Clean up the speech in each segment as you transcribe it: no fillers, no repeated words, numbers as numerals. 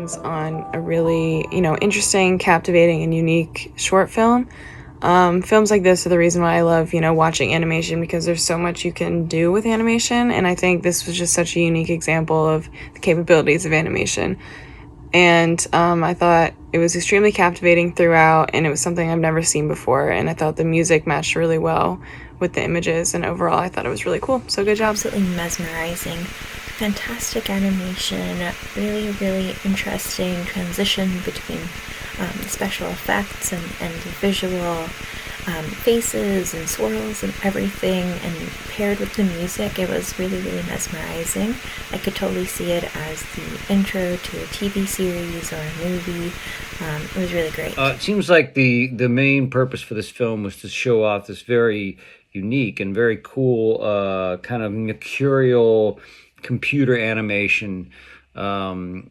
congratulations on a really, interesting, captivating, and unique short film. Films like this are the reason why I love, watching animation because there's so much you can do with animation. And I think this was just such a unique example of the capabilities of animation. And I thought it was extremely captivating throughout, and it was something I've never seen before. And I thought the music matched really well with the images, and overall, I thought it was really cool. So good job. Absolutely mesmerizing. Fantastic animation, really, really interesting transition between special effects and visual faces and swirls and everything, and paired with the music, it was really, really mesmerizing. I could totally see it as the intro to a TV series or a movie. It was really great. It seems like the main purpose for this film was to show off this very unique and very cool kind of mercurial computer animation, and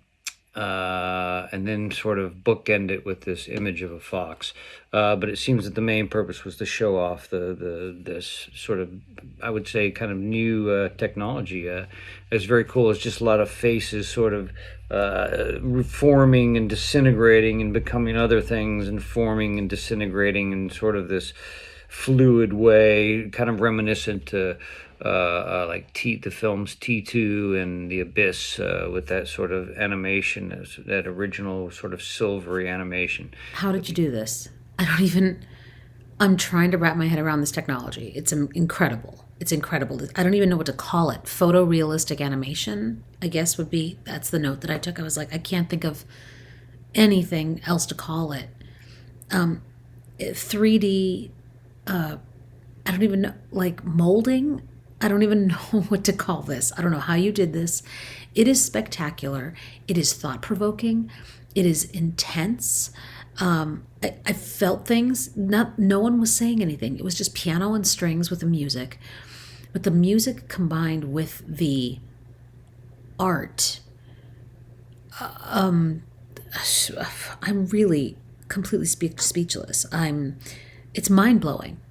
then sort of bookend it with this image of a fox. But it seems that the main purpose was to show off this sort of, I would say, kind of new technology. It's very cool. It's just a lot of faces sort of forming and disintegrating and becoming other things, and forming and disintegrating in sort of this fluid way, kind of reminiscent to like the films T2 and The Abyss, with that sort of animation, that original sort of silvery animation. How did you do this? I don't even. I'm trying to wrap my head around this technology. It's incredible. It's incredible. I don't even know what to call it. Photorealistic animation, I guess that's the note that I took. I was like, I can't think of anything else to call it. 3D, I don't even know, like molding. I don't even know what to call this. I don't know how you did this. It is spectacular. It is thought-provoking. It is intense. I felt things. No one was saying anything. It was just piano and strings with the music. But the music combined with the art, I'm really completely speechless. It's mind-blowing.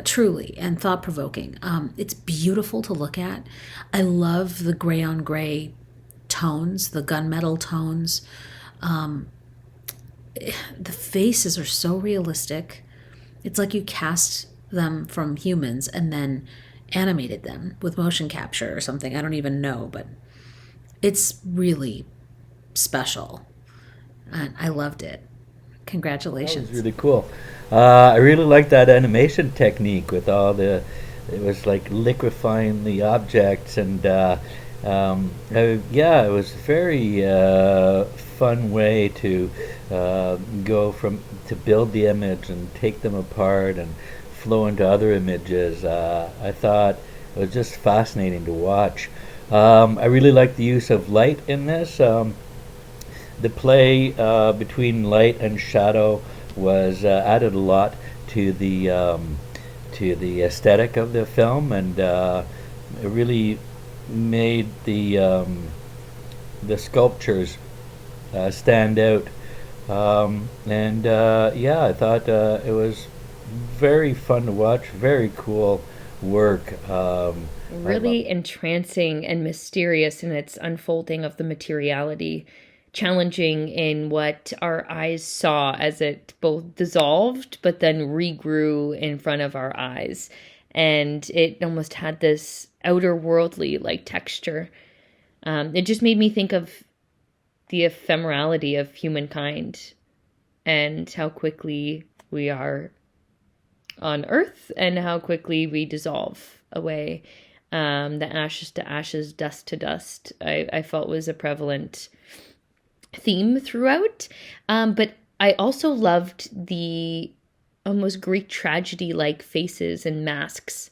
Truly, and thought-provoking. It's beautiful to look at. I love the gray on gray tones, the gunmetal tones. The faces are so realistic. It's like you cast them from humans and then animated them with motion capture or something. I don't even know, but it's really special. And I loved it. Congratulations. That was really cool. I really liked that animation technique with it was like liquefying the objects, and yeah, it was a very fun way to to build the image and take them apart and flow into other images. I thought it was just fascinating to watch. I really liked the use of light in this. The play between light and shadow was added a lot to the aesthetic of the film, and it really made the sculptures stand out. Yeah, I thought it was very fun to watch. Very cool work. Really entrancing and mysterious in its unfolding of the materiality, challenging in what our eyes saw as it both dissolved but then regrew in front of our eyes. And it almost had this outer worldly like texture. It just made me think of the ephemerality of humankind and how quickly we are on Earth and how quickly we dissolve away. The ashes to ashes, dust to dust, I felt was a prevalent theme throughout. But I also loved the almost Greek tragedy-like faces and masks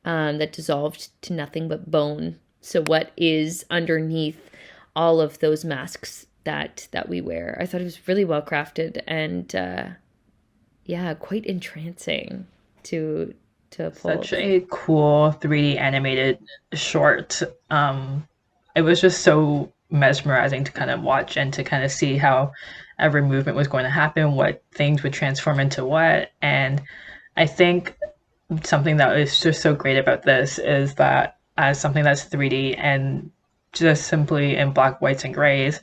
that dissolved to nothing but bone. So what is underneath all of those masks that we wear? I thought it was really well crafted and yeah, quite entrancing to uphold. Such a cool 3D animated short. It was just so mesmerizing to kind of watch and to kind of see how every movement was going to happen, what things would transform into what. And I think something that is just so great about this is that as something that's 3D and just simply in black, whites, and grays,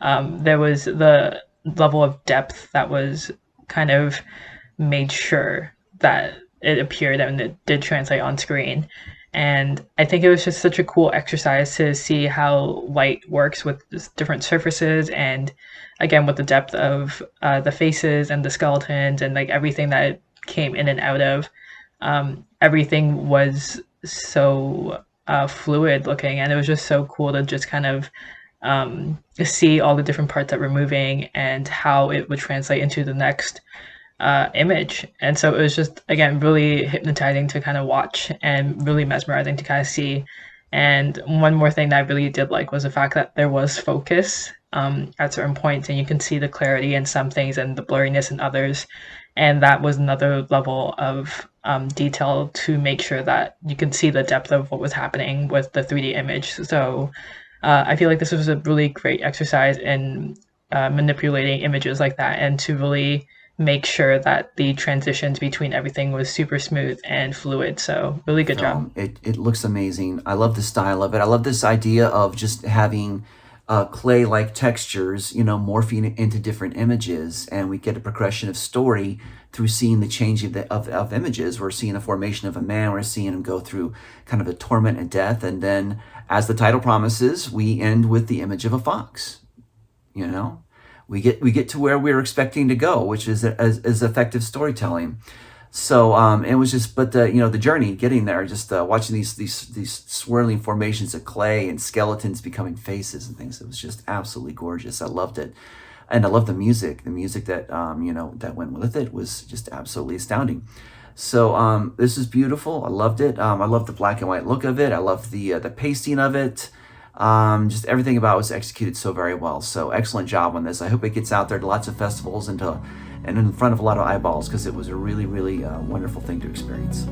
there was the level of depth that was kind of made sure that it appeared and it did translate on screen. And I think it was just such a cool exercise to see how light works with different surfaces, and again with the depth of the faces and the skeletons and like everything that it came in and out of. Everything was so fluid looking, and it was just so cool to just kind of see all the different parts that were moving and how it would translate into the next image. And so it was just, again, really hypnotizing to kind of watch and really mesmerizing to kind of see. And one more thing that I really did like was the fact that there was focus at certain points, and you can see the clarity in some things and the blurriness in others. And that was another level of detail to make sure that you can see the depth of what was happening with the 3D image. So I feel like this was a really great exercise in manipulating images like that, and to really make sure that the transitions between everything was super smooth and fluid. So really good job. It looks amazing. I love the style of it. I love this idea of just having clay-like textures, morphing into different images, and we get a progression of story through seeing the change of images. We're seeing the formation of a man. We're seeing him go through kind of a torment and death, and then, as the title promises, we end with the image of a fox. We get to where we're expecting to go, which is effective storytelling. So it was just, but the journey getting there, just watching these swirling formations of clay and skeletons becoming faces and things. It was just absolutely gorgeous. I loved it, and I love the music. The music that that went with it was just absolutely astounding. So this is beautiful. I loved it. I love the black and white look of it. I love the pasting of it. Just everything about it was executed so very well. So excellent job on this. I hope it gets out there to lots of festivals and in front of a lot of eyeballs, because it was a really, really wonderful thing to experience.